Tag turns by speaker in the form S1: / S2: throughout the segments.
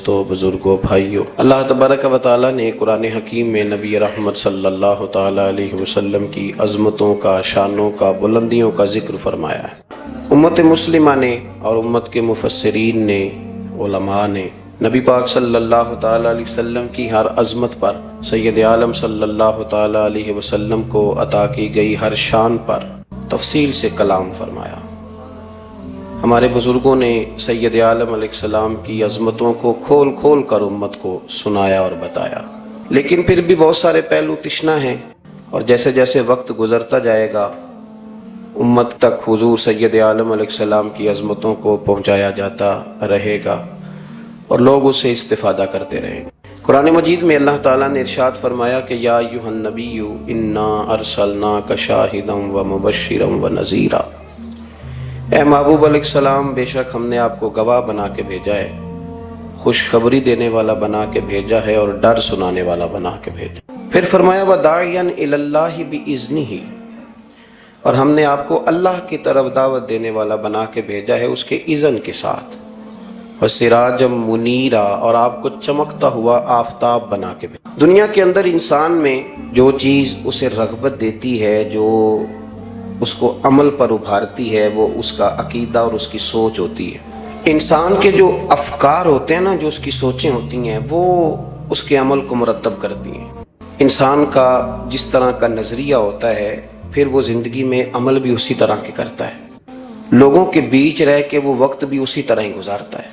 S1: دوستوں، بزرگوں، بھائیوں، اللہ تبارک و تعالیٰ نے قرآن حکیم میں نبی رحمت صلی اللہ تعالیٰ علیہ وسلم کی عظمتوں کا، شانوں کا، بلندیوں کا ذکر فرمایا ہے۔ امت مسلمہ نے اور امت کے مفسرین نے، علماء نے نبی پاک صلی اللہ تعالیٰ علیہ وسلم کی ہر عظمت پر، سید عالم صلی اللہ تعالیٰ علیہ وسلم کو عطا کی گئی ہر شان پر تفصیل سے کلام فرمایا۔ ہمارے بزرگوں نے سید عالم علیہ السلام کی عظمتوں کو کھول کھول کر امت کو سنایا اور بتایا، لیکن پھر بھی بہت سارے پہلو تشنا ہیں، اور جیسے جیسے وقت گزرتا جائے گا امت تک حضور سید عالم علیہ السلام کی عظمتوں کو پہنچایا جاتا رہے گا اور لوگ اس سے استفادہ کرتے رہیں گے۔ قرآن مجید میں اللہ تعالیٰ نے ارشاد فرمایا کہ یا ایھا النبی انا ارسلناک شاہدا ومبشرا ونذیرا، اے محبوب علیہ السلام، بے شک ہم نے آپ کو گواہ بنا کے بھیجا ہے، خوشخبری دینے والا بنا کے بھیجا ہے اور ڈر سنانے والا بنا کے بھیجا۔ پھر فرمایا وَدَاعِيًا إِلَى اللَّهِ بِإِذْنِهِ، اور ہم نے آپ کو اللہ کی طرف دعوت دینے والا بنا کے بھیجا ہے اس کے اذن کے ساتھ، وَسِرَاجًا مُنِيرًا، اور آپ کو چمکتا ہوا آفتاب بنا کے بھیجا۔ دنیا کے اندر انسان میں جو چیز اسے رغبت دیتی ہے، جو اس کو عمل پر ابھارتی ہے، وہ اس کا عقیدہ اور اس کی سوچ ہوتی ہے۔ انسان کے جو افکار ہوتے ہیں نا، جو اس کی سوچیں ہوتی ہیں، وہ اس کے عمل کو مرتب کرتی ہیں۔ انسان کا جس طرح کا نظریہ ہوتا ہے، پھر وہ زندگی میں عمل بھی اسی طرح کے کرتا ہے، لوگوں کے بیچ رہ کے وہ وقت بھی اسی طرح ہی گزارتا ہے۔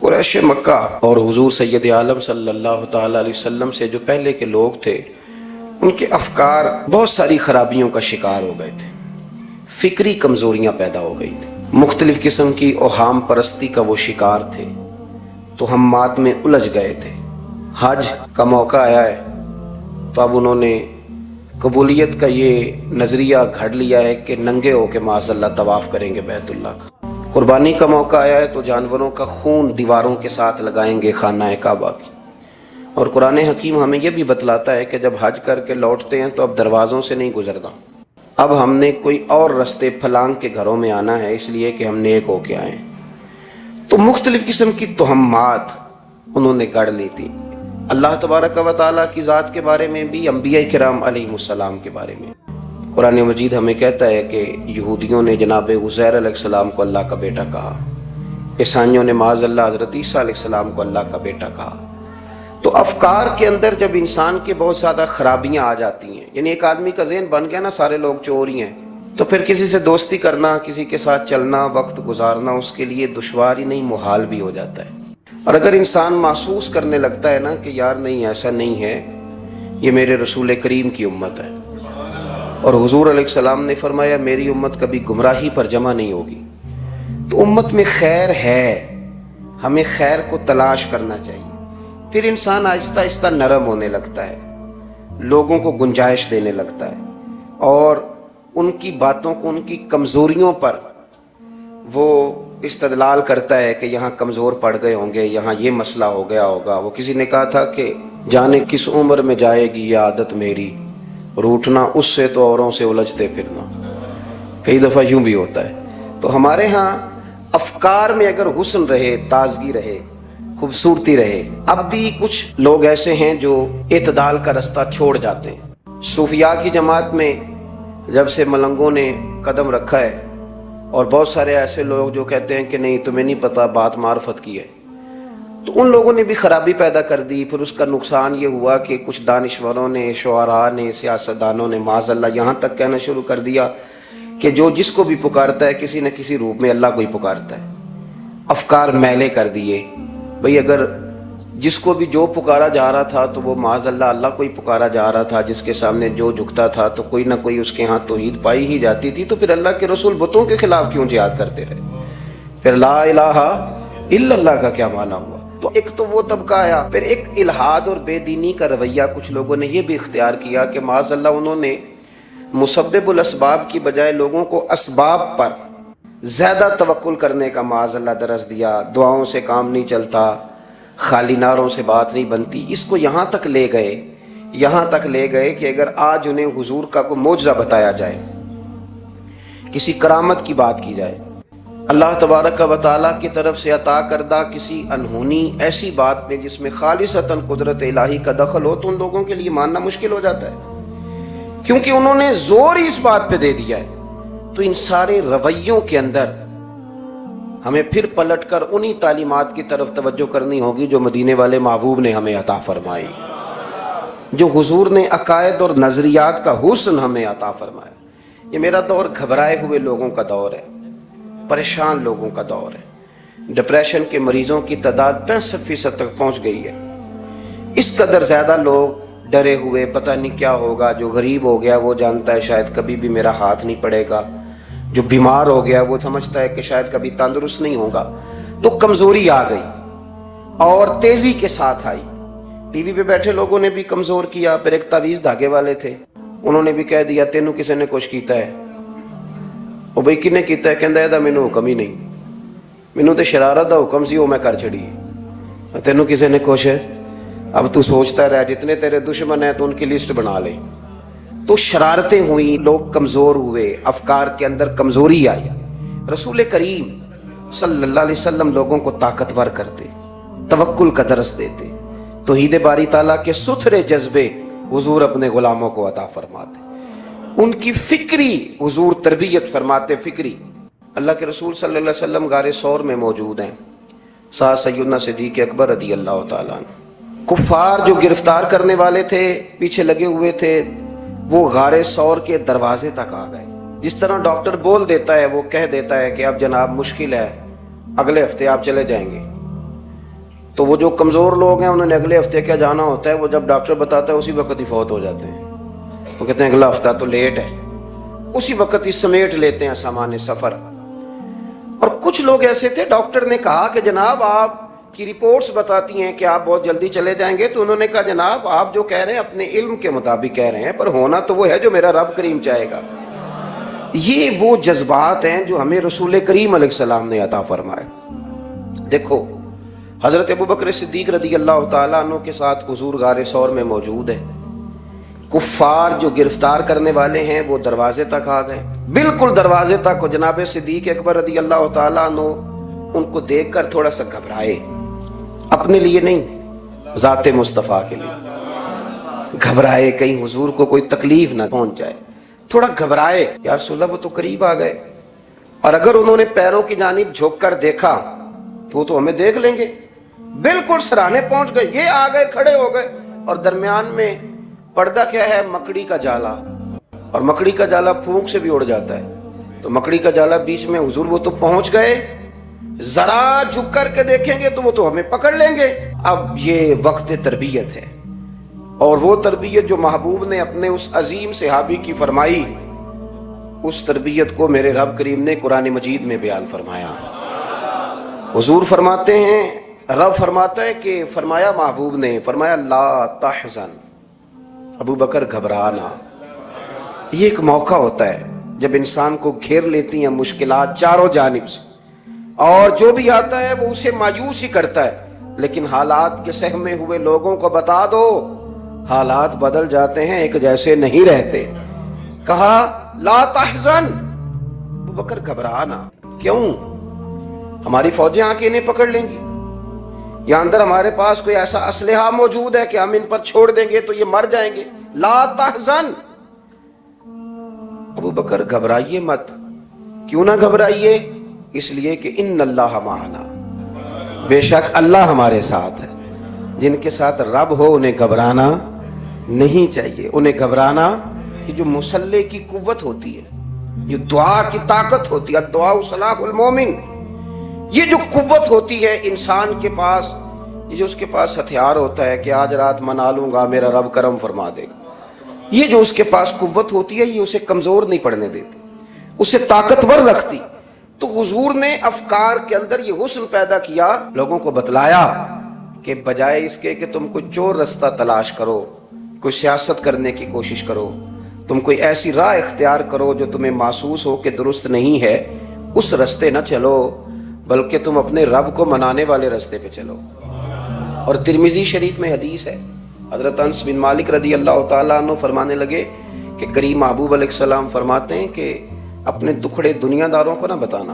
S1: قریش مکہ اور حضور سید عالم صلی اللہ تعالیٰ علیہ وسلم سے جو پہلے کے لوگ تھے، ان کے افکار بہت ساری خرابیوں کا شکار ہو گئے تھے، فکری کمزوریاں پیدا ہو گئی تھیں، مختلف قسم کی اوہام پرستی کا وہ شکار تھے، توہمات میں الجھ گئے تھے۔ حج کا موقع آیا ہے تو اب انہوں نے قبولیت کا یہ نظریہ گھڑ لیا ہے کہ ننگے ہو کے معاذ اللہ طواف کریں گے بیت اللہ کا۔ قربانی کا موقع آیا ہے تو جانوروں کا خون دیواروں کے ساتھ لگائیں گے خانہ کعبہ کی۔ اور قرآن حکیم ہمیں یہ بھی بتلاتا ہے کہ جب حج کر کے لوٹتے ہیں تو اب دروازوں سے نہیں گزرنا، اب ہم نے کوئی اور رستے پھلانگ کے گھروں میں آنا ہے، اس لیے کہ ہم نیک ہو کے آئیں۔ تو مختلف قسم کی توہمات انہوں نے گڑھ لی تھی، اللہ تبارک و تعالیٰ کی ذات کے بارے میں بھی، انبیاء کرام علیہ السلام کے بارے میں۔ قرآن مجید ہمیں کہتا ہے کہ یہودیوں نے جناب عزیر علیہ السلام کو اللہ کا بیٹا کہا، عیسائیوں نے معاذ اللہ حضرت عیسیٰ علیہ السلام کو اللہ کا بیٹا کہا۔ تو افکار کے اندر جب انسان کے بہت زیادہ خرابیاں آ جاتی ہیں، یعنی ایک آدمی کا ذہن بن گیا نا سارے لوگ چور ہی ہیں، تو پھر کسی سے دوستی کرنا، کسی کے ساتھ چلنا، وقت گزارنا اس کے لیے دشوار ہی نہیں محال بھی ہو جاتا ہے۔ اور اگر انسان محسوس کرنے لگتا ہے نا کہ یار نہیں، ایسا نہیں ہے، یہ میرے رسول کریم کی امت ہے، اور حضور علیہ السلام نے فرمایا میری امت کبھی گمراہی پر جمع نہیں ہوگی، تو امت میں خیر ہے، ہمیں خیر کو تلاش کرنا چاہیے۔ پھر انسان آہستہ آہستہ نرم ہونے لگتا ہے، لوگوں کو گنجائش دینے لگتا ہے، اور ان کی باتوں کو، ان کی کمزوریوں پر وہ استدلال کرتا ہے کہ یہاں کمزور پڑ گئے ہوں گے، یہاں یہ مسئلہ ہو گیا ہوگا۔ وہ کسی نے کہا تھا کہ جانے کس عمر میں جائے گی یہ عادت میری، روٹنا اس سے تو اوروں سے الجھتے پھرنا۔ کئی دفعہ یوں بھی ہوتا ہے۔ تو ہمارے ہاں افکار میں اگر حسن رہے، تازگی رہے، خوبصورتی رہے۔ اب بھی کچھ لوگ ایسے ہیں جو اعتدال کا رستہ چھوڑ جاتے ہیں۔ صوفیاء کی جماعت میں جب سے ملنگوں نے قدم رکھا ہے، اور بہت سارے ایسے لوگ جو کہتے ہیں کہ نہیں تمہیں نہیں پتہ، بات معرفت کی ہے، تو ان لوگوں نے بھی خرابی پیدا کر دی۔ پھر اس کا نقصان یہ ہوا کہ کچھ دانشوروں نے، شعراء نے، سیاستدانوں نے معاذ اللہ یہاں تک کہنا شروع کر دیا کہ جو جس کو بھی پکارتا ہے کسی نہ کسی روپ میں اللہ کو ہی پکارتا ہے۔ افکار میلے کر دیے، بھئی اگر جس کو بھی جو پکارا جا رہا تھا تو وہ معاذ اللہ اللہ کو ہی پکارا جا رہا تھا، جس کے سامنے جو جھکتا تھا تو کوئی نہ کوئی اس کے ہاں توحید پائی ہی جاتی تھی، تو پھر اللہ کے رسول بتوں کے خلاف کیوں جہاد کرتے رہے؟ پھر لا الہ الا اللہ کا کیا معنی ہوا؟ تو ایک تو وہ طبقہ آیا، پھر ایک الحاد اور بے دینی کا رویہ کچھ لوگوں نے یہ بھی اختیار کیا کہ معاذ اللہ انہوں نے مسبب الاسباب کی بجائے لوگوں کو اسباب پر زیادہ توکل کرنے کا معاذ اللہ درس دیا۔ دعاؤں سے کام نہیں چلتا، خالی نعروں سے بات نہیں بنتی۔ اس کو یہاں تک لے گئے کہ اگر آج انہیں حضور کا کوئی معجزہ بتایا جائے، کسی کرامت کی بات کی جائے، اللہ تبارک و تعالیٰ کی طرف سے عطا کردہ کسی انہونی ایسی بات میں جس میں خالصتاً قدرت الہی کا دخل ہو تو ان لوگوں کے لیے ماننا مشکل ہو جاتا ہے، کیونکہ انہوں نے زور ہی اس بات پہ دے دیا ہے۔ تو ان سارے رویوں کے اندر ہمیں پھر پلٹ کر انہی تعلیمات کی طرف توجہ کرنی ہوگی جو مدینے والے محبوب نے ہمیں عطا فرمائی، جو حضور نے عقائد اور نظریات کا حسن ہمیں عطا فرمایا۔ یہ میرا دور گھبرائے ہوئے لوگوں کا دور ہے، پریشان لوگوں کا دور ہے۔ ڈپریشن کے مریضوں کی تعداد 65% تک پہنچ گئی ہے۔ اس قدر زیادہ لوگ ڈرے ہوئے، پتہ نہیں کیا ہوگا۔ جو غریب ہو گیا وہ جانتا ہے شاید کبھی بھی میرا ہاتھ نہیں پڑے گا، جو بیمار ہو گیا وہ سمجھتا ہے کہ شاید کبھی تندرست نہیں ہوگا۔ تو کمزوری آ گئی اور تیزی کے ساتھ آئی۔ ٹی وی پہ بیٹھے لوگوں نے بھی کمزور کیا۔ پھر ایک تعویذ دھاگے والے تھے، انہوں نے بھی کہہ دیا تینوں کسی نے کچھ کیتا ہے۔ وہ بھئی کنے کیتا ہے؟ کہندا ہے مینوں حکم ہی نہیں، مینوں تے شرارت دا حکم سی وہ میں کر چھڑی، تینوں کسی نے کچھ ہے۔ اب تو سوچتا رہ، جتنے تیرے دشمن ہیں تو ان کی لسٹ بنا لے۔ تو شرارتیں ہوئیں، لوگ کمزور ہوئے، افکار کے اندر کمزوری آئی۔ رسول کریم صلی اللہ علیہ وسلم لوگوں کو طاقتور کرتے، توکل کا درس دیتے، توحید باری تعالیٰ کے ستھرے جذبے حضور اپنے غلاموں کو عطا فرماتے، ان کی فکری حضور تربیت فرماتے، فکری۔ اللہ کے رسول صلی اللہ علیہ وسلم غار ثور میں موجود ہیں، ساتھ سیدنا صدیق اکبر رضی اللہ تعالیٰ عنہ۔ کفار جو گرفتار کرنے والے تھے، پیچھے لگے ہوئے تھے، وہ غار ثور کے دروازے تک آ گئے۔ جس طرح ڈاکٹر بول دیتا ہے، وہ کہہ دیتا ہے کہ اب جناب مشکل ہے، اگلے ہفتے آپ چلے جائیں گے، تو وہ جو کمزور لوگ ہیں انہوں نے اگلے ہفتے کیا جانا ہوتا ہے، وہ جب ڈاکٹر بتاتا ہے اسی وقت ہی فوت ہو جاتے ہیں۔ وہ کہتے ہیں اگلا ہفتہ تو لیٹ ہے، اسی وقت ہی سمیٹ لیتے ہیں سامان سفر۔ اور کچھ لوگ ایسے تھے، ڈاکٹر نے کہا کہ جناب آپ کی رپورٹس بتاتی ہیں کہ آپ بہت جلدی چلے جائیں گے، تو انہوں نے کہا جناب آپ جو کہہ رہے ہیں اپنے علم کے مطابق کہہ رہے ہیں، پر ہونا تو وہ ہے جو میرا رب کریم چاہے گا۔ یہ وہ جذبات ہیں جو ہمیں رسول کریم علیہ السلام نے عطا فرمائے۔ دیکھو حضرت ابوبکر صدیق رضی اللہ تعالیٰ عنہ کے ساتھ حضور غار ثور میں موجود ہے۔ کفار جو گرفتار کرنے والے ہیں وہ دروازے تک آ گئے، بالکل دروازے تک۔ جناب صدیق اکبر رضی اللہ تعالیٰ عنہ ان کو دیکھ کر تھوڑا سا گھبرائے، اپنے لیے نہیں، ذات مصطفیٰ کے لیے گھبرائے، کہیں حضور کو کوئی تکلیف نہ پہنچ جائے، تھوڑا گھبرائے۔ یا رسول اللہ وہ تو قریب آ گئے، اور اگر انہوں نے پیروں کی جانب جھک کر دیکھا تو وہ تو ہمیں دیکھ لیں گے۔ بالکل سرانے پہنچ گئے، یہ آ گئے، کھڑے ہو گئے، اور درمیان میں پردہ کیا ہے؟ مکڑی کا جالا، اور مکڑی کا جالا پھونک سے بھی اڑ جاتا ہے، تو مکڑی کا جالا بیچ میں۔ حضور وہ تو پہنچ گئے، ذرا جھک کر کے دیکھیں گے تو وہ تو ہمیں پکڑ لیں گے۔ اب یہ وقت تربیت ہے، اور وہ تربیت جو محبوب نے اپنے اس عظیم صحابی کی فرمائی، اس تربیت کو میرے رب کریم نے قرآن مجید میں بیان فرمایا۔ حضور فرماتے ہیں، رب فرماتا ہے کہ فرمایا محبوب نے، فرمایا لا تحزن، ابو بکر گھبرانا۔ یہ ایک موقع ہوتا ہے جب انسان کو گھیر لیتی ہیں مشکلات چاروں جانب سے، اور جو بھی آتا ہے وہ اسے مایوس ہی کرتا ہے، لیکن حالات کے سہمے ہوئے لوگوں کو بتا دو حالات بدل جاتے ہیں، ایک جیسے نہیں رہتے۔ کہا لا تحزن، ابو بکر گھبرانا، کیوں؟ ہماری فوجیں آ کے انہیں پکڑ لیں گی، یا اندر ہمارے پاس کوئی ایسا اسلحہ موجود ہے کہ ہم ان پر چھوڑ دیں گے تو یہ مر جائیں گے۔ لا تحزن، ابو بکر گھبرائیے مت۔ کیوں نہ گھبرائیے؟ اس لیے کہ ان اللہ معنا، بے شک اللہ ہمارے ساتھ ہے۔ جن کے ساتھ رب ہو انہیں گھبرانا نہیں چاہیے۔ انہیں گھبرانا، یہ جو مسلح کی قوت ہوتی ہے، یہ دعا کی طاقت ہوتی ہے، دعا صلاح المومن، یہ جو قوت ہوتی ہے انسان کے پاس، یہ جو اس کے پاس ہتھیار ہوتا ہے کہ آج رات منا لوں گا میرا رب کرم فرما دے گا، یہ جو اس کے پاس قوت ہوتی ہے یہ اسے کمزور نہیں پڑنے دیتی، اسے طاقتور رکھتی۔ تو حضور نے افکار کے اندر یہ حسن پیدا کیا، لوگوں کو بتلایا کہ بجائے اس کے کہ تم کوئی چور رستہ تلاش کرو، کوئی سیاست کرنے کی کوشش کرو، تم کوئی ایسی راہ اختیار کرو جو تمہیں محسوس ہو کہ درست نہیں ہے، اس رستے نہ چلو، بلکہ تم اپنے رب کو منانے والے رستے پہ چلو۔ اور ترمذی شریف میں حدیث ہے، حضرت انس بن مالک رضی اللہ تعالیٰ عنہ فرمانے لگے کہ کریم محبوب علیہ السلام فرماتے ہیں کہ اپنے دکھڑے دنیا داروں کو نہ بتانا،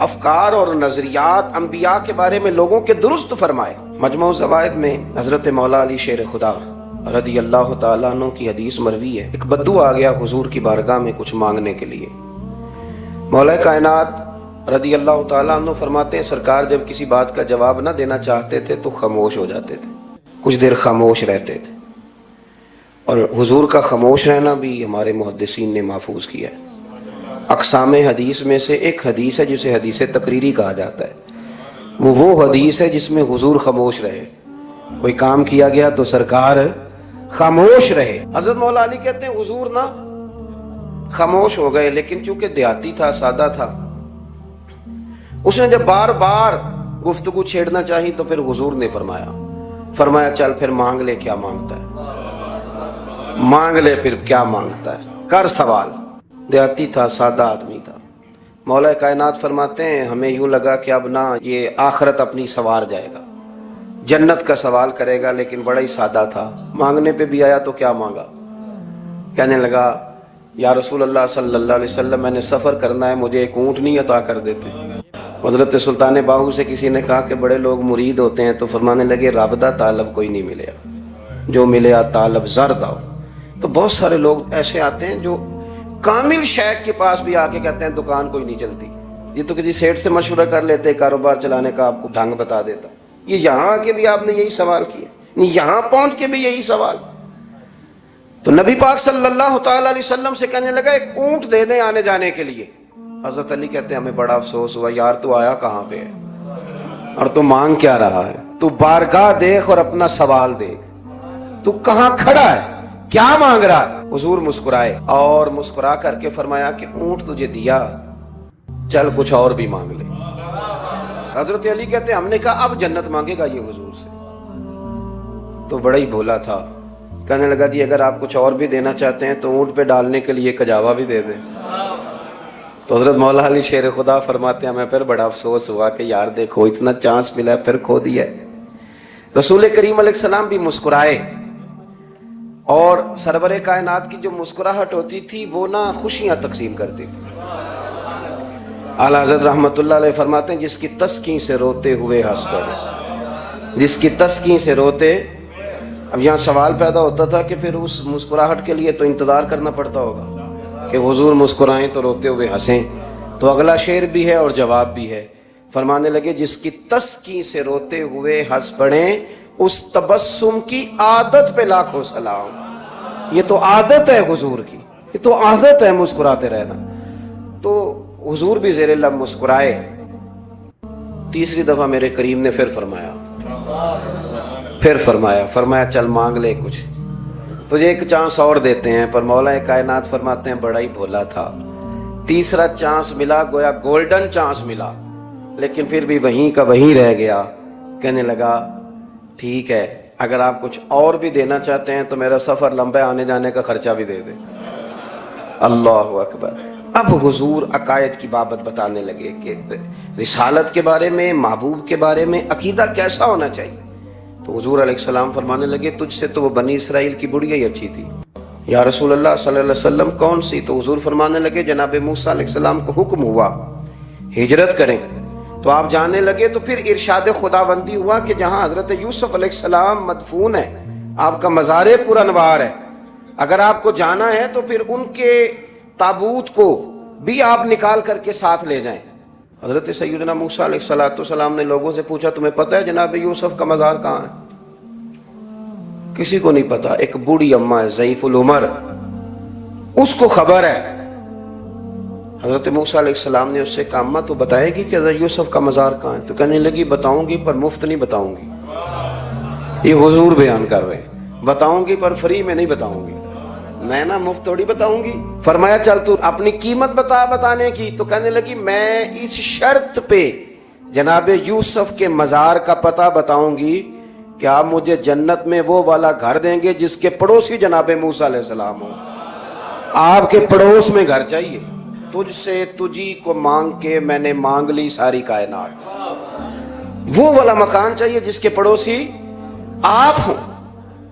S1: افکار اور نظریات انبیاء کے بارے میں لوگوں کے درست فرمائے۔ مجموع الزوائد میں حضرت مولا علی شیر خدا رضی اللہ تعالیٰ عنہ کی حدیث مروی ہے، ایک بدو آ گیا حضور کی بارگاہ میں کچھ مانگنے کے لیے۔ مولا کائنات رضی اللہ تعالیٰ عنہ فرماتے ہیں سرکار جب کسی بات کا جواب نہ دینا چاہتے تھے تو خاموش ہو جاتے تھے، کچھ دیر خاموش رہتے تھے، اور حضور کا خاموش رہنا بھی ہمارے محدثین نے محفوظ کیا ہے۔ اقسام حدیث میں سے ایک حدیث ہے جسے حدیث تقریری کہا جاتا ہے، وہ حدیث ہے جس میں حضور خاموش رہے، کوئی کام کیا گیا تو سرکار خاموش رہے۔ حضرت مولا علی کہتے ہیں حضور نہ خاموش ہو گئے، لیکن چونکہ دیہاتی تھا، سادہ تھا، اس نے جب بار بار گفتگو چھیڑنا چاہی تو پھر حضور نے فرمایا چل پھر مانگ لے کیا مانگتا ہے، مانگ لے پھر کیا مانگتا ہے، کر سوال۔ دیہاتی تھا، سادہ آدمی تھا۔ مولا کائنات فرماتے ہیں ہمیں یوں لگا کہ اب نہ یہ آخرت اپنی سوار جائے گا، جنت کا سوال کرے گا، لیکن بڑا ہی سادہ تھا۔ مانگنے پہ بھی آیا تو کیا مانگا، کہنے لگا یا رسول اللہ صلی اللہ علیہ وسلم میں نے سفر کرنا ہے، مجھے ایک اونٹنی عطا کر دیتے۔ حضرت سلطان باہو سے کسی نے کہا کہ بڑے لوگ مرید ہوتے ہیں، تو فرمانے لگے رب دا طالب کوئی نہیں ملیا، جو ملیا طالب زرد آؤ۔ تو بہت سارے لوگ ایسے آتے ہیں جو کامل شیخ کے پاس بھی آ کے کہتے ہیں دکان کوئی نہیں چلتی، یہ تو کسی سیٹ سے مشورہ کر لیتے، کاروبار چلانے کا آپ کو ڈھنگ بتا دیتا۔ یہ یہاں آ کے بھی آپ نے یہی سوال کیا، یہاں پہنچ کے بھی یہی سوال۔ تو نبی پاک صلی اللہ تعالیٰ علیہ وسلم سے کہنے لگا ایک اونٹ دے دیں آنے جانے کے لیے۔ حضرت علی کہتے ہیں ہمیں بڑا افسوس ہوا، یار تو آیا کہاں پہ ہے اور تو مانگ کیا رہا ہے، تو بارگاہ دیکھ اور اپنا سوال دیکھ، تو کہاں کھڑا ہے، کیا مانگ رہا ہے۔ حضور مسکرائے اور مسکرا کر کے فرمایا کہ اونٹ تجھے دیا، چل کچھ اور بھی مانگ لے۔ حضرت علی کہتے ہیں ہم نے کہا اب جنت مانگے گا یہ حضور سے، تو بڑا ہی بھولا تھا، کہنے لگا جی اگر آپ کچھ اور بھی دینا چاہتے ہیں تو اونٹ پہ ڈالنے کے لیے کجاوا بھی دے دیں۔ تو حضرت مولا علی شیر خدا فرماتے ہیں ہمیں پھر بڑا افسوس ہوا کہ یار دیکھو اتنا چانس ملا ہے پھر کھو دیا ہے۔ رسول کریم علیہ السلام بھی مسکرائے، اور سرور کائنات کی جو مسکراہٹ ہوتی تھی وہ نہ خوشیاں تقسیم کرتی تھی۔ اعلیٰ حضرت رحمت اللہ علیہ فرماتے ہیں جس کی تسکین سے روتے ہوئے ہنس پڑے، جس کی تسکین سے روتے۔ اب یہاں سوال پیدا ہوتا تھا کہ پھر اس مسکراہٹ کے لیے تو انتظار کرنا پڑتا ہوگا کہ حضور مسکرائیں تو روتے ہوئے ہنسیں، تو اگلا شعر بھی ہے اور جواب بھی ہے۔ فرمانے لگے جس کی تسکین سے روتے ہوئے ہنس پڑیں اس تبسم کی عادت پہ لاکھوں سلام۔ یہ تو عادت ہے حضور کی، یہ تو عادت ہے مسکراتے رہنا۔ تو حضور بھی زیر لب مسکرائے۔ تیسری دفعہ میرے کریم نے پھر فرمایا چل مانگ لے کچھ، تجھے ایک چانس اور دیتے ہیں۔ پر مولا کائنات فرماتے ہیں بڑا ہی بھولا تھا، تیسرا چانس ملا، گویا گولڈن چانس ملا، لیکن پھر بھی وہیں کا وہیں رہ گیا۔ کہنے لگا ٹھیک ہے اگر آپ کچھ اور بھی دینا چاہتے ہیں تو میرا سفر لمبا آنے جانے کا خرچہ بھی دے دیں۔ اللہ اکبر۔ اب حضور عقائد کی بابت بتانے لگے کہ رسالت کے بارے میں، محبوب کے بارے میں عقیدہ کیسا ہونا چاہیے۔ تو حضور علیہ السلام فرمانے لگے تجھ سے تو وہ بنی اسرائیل کی بڑھیا ہی اچھی تھی۔ یا رسول اللہ صلی اللہ علیہ وسلم کون سی؟ تو حضور فرمانے لگے جناب موسیٰ علیہ السلام کو حکم ہوا ہجرت کریں، تو آپ جانے لگے، تو پھر ارشاد خداوندی ہوا کہ جہاں حضرت یوسف علیہ السلام مدفون ہے، آپ کا مزار پر انوار ہے، اگر آپ کو جانا ہے تو پھر ان کے تابوت کو بھی آپ نکال کر کے ساتھ لے جائیں۔ حضرت سیدنا موسیٰ علیہ السلام نے لوگوں سے پوچھا تمہیں پتہ ہے جناب یوسف کا مزار کہاں ہے؟ کسی کو نہیں پتا، ایک بوڑھی اماں ہے ضعیف العمر، اس کو خبر ہے۔ حضرت موسیٰ علیہ السلام نے اس سے کہا اماں تو بتائے گی کہ حضرت یوسف کا مزار کہاں ہے؟ تو کہنے لگی بتاؤں گی پر مفت نہیں بتاؤں گی۔ یہ حضور بیان کر رہے ہیں، بتاؤں گی پر فری میں نہیں بتاؤں گی، میں نا مفت تھوڑی بتاؤں گی۔ فرمایا چل تو اپنی قیمت بتا بتانے کی۔ تو کہنے لگی میں اس شرط پہ جناب یوسف کے مزار کا پتہ بتاؤں گی کہ آپ مجھے جنت میں وہ والا گھر دیں گے جس کے پڑوسی جناب موسیٰ علیہ السلام ہوں۔ آپ کے پڑوس میں گھر چاہیے، تجھ سے تجھی کو مانگ کے میں نے مانگ لی ساری کائنات، وہ والا مکان چاہیے جس کے پڑوسی آپ ہوں۔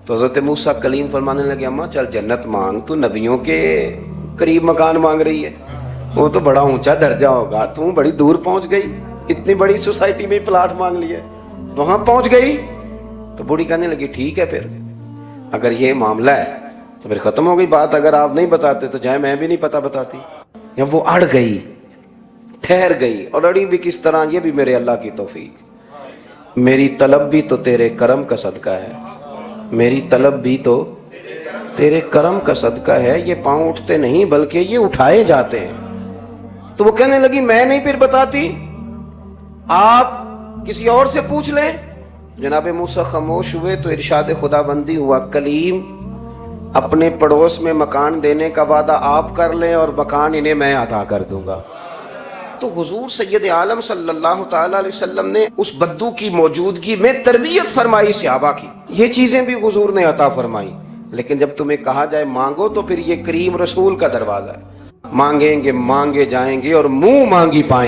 S1: تو حضرت موسیٰ کلیم فرمانے لگے اماں چل جنت مانگ، تو نبیوں کے قریب مکان مانگ رہی ہے، وہ تو بڑا اونچا درجہ ہوگا، تم بڑی دور پہنچ گئی، اتنی بڑی سوسائٹی میں پلاٹ مانگ لیا، وہاں پہنچ گئی۔ تو بوڑھی کہنے لگی ٹھیک ہے، پھر اگر یہ معاملہ ہے تو پھر ختم ہو گئی بات، اگر آپ نہیں بتاتے تو جائے میں بھی نہیں پتا بتاتی۔ جب وہ اڑ گئی، ٹھہر گئی، اور اڑی بھی کس طرح، یہ بھی میرے اللہ کی توفیق، میری طلب بھی تو تیرے کرم کا صدقہ ہے، میری طلب بھی تو تیرے کرم کا صدقہ ہے، یہ پاؤں اٹھتے نہیں بلکہ یہ اٹھائے جاتے ہیں۔ تو وہ کہنے لگی میں نہیں پھر بتاتی، آپ کسی اور سے پوچھ لیں۔ جناب موسیٰ خاموش ہوئے تو ارشاد خدا بندی ہوا، کلیم اپنے پڑوس میں مکان دینے کا وعدہ آپ کر لیں اور مکان انہیں میں عطا کر دوں گا۔ تو حضور سید عالم صلی اللہ تعالیٰ علیہ وسلم نے اس بدو کی موجودگی میں تربیت فرمائی صحابہ کی، یہ چیزیں بھی حضور نے عطا فرمائی۔ لیکن جب تمہیں کہا جائے مانگو تو پھر یہ کریم رسول کا دروازہ ہے، مانگیں گے مانگے جائیں گے اور منہ مانگی پائیں گے۔